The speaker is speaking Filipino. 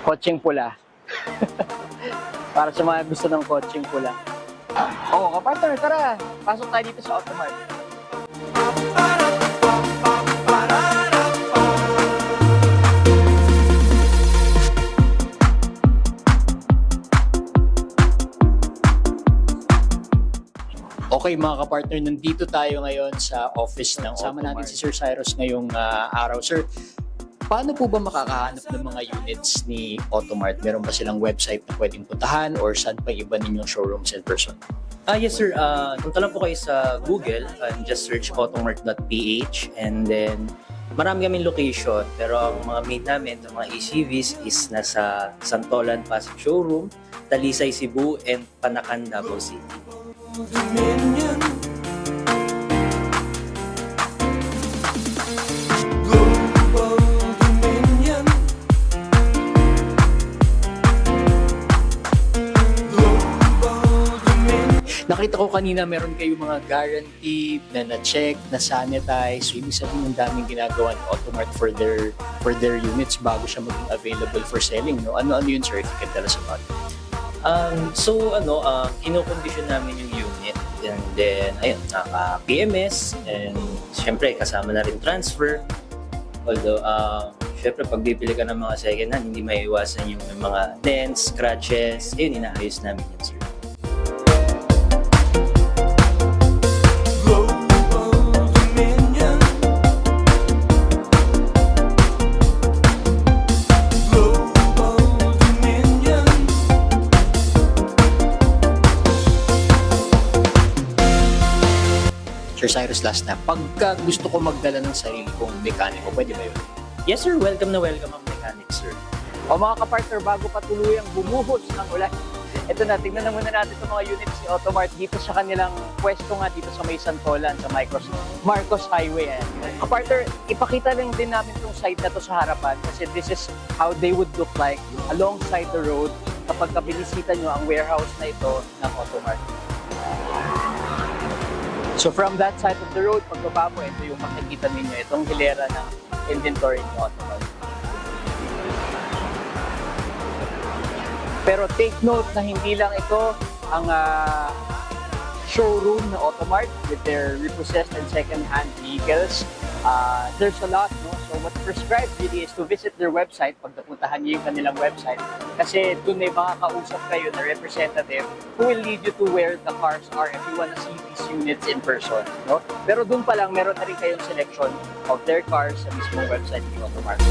Kotseng pula. Para sa mga gusto ng kotseng pula. Oo, kapartner, tara. Pasok tayo dito sa Automart. Okay mga kapartner, nandito tayo ngayon sa office ng Sama natin si Sir Cyrus ngayong araw. Sir, paano po ba makakahanap ng mga units ni Automart? Meron ba silang website na pwedeng puntahan or saan pa iba ninyong showrooms in person? Yes sir, punta lang po kayo sa Google and just search automart.ph and then marami kaming location pero ang mga main namin, ang mga ACVs is nasa Santolan Pasig Showroom, Talisay Cebu and Panacan Davao City. Nakita ko kanina meron kayong mga guaranteed na na-check, na-sanitize. So, ibig sabihin ng daming ginagawa ng Automart for their units bago siya maging available for selling. No? Ano yun, sir, if you can tell us about it? Kinokondisyon namin yung unit and then, ayun, naka-PMS and syempre kasama na rin transfer. Although, syempre pag bibili ka ng mga second hand, hindi maiiwasan yung mga dents, scratches, yun, inaayos namin yun, sir. Sir Cyrus, last na, pagka gusto ko magdala ng sarili kong mekaniko, pwede ba yun? Yes sir, welcome na welcome ang mechanic, sir. O mga kapartner, bago pa tuluyang bumuhos ng ulan, ito na, tingnan na muna natin itong mga units ni Automart dito sa kanilang pwesto nga dito sa may Santolan, sa Marcos Highway. Kapartner, ipakita lang din namin itong site na to sa harapan kasi this is how they would look like alongside the road kapag binisita nyo ang warehouse na ito ng Automart. So from that side of the road, pagbaba mo, ito yung makikita ninyo, itong hilera ng inventory ni Automart. Pero take note na hindi lang ito ang showroom na Automart with their repossessed and second-hand vehicles. There's a lot, no? So what's prescribed really is to visit their website pag napuntahan niyo yung kanilang website. Kasi doon may makakausap kayo na representative who will lead you to where the cars are if you want to see these units in person, no? Pero doon pa lang, meron na rin kayong selection of their cars sa mismong website ni Automart.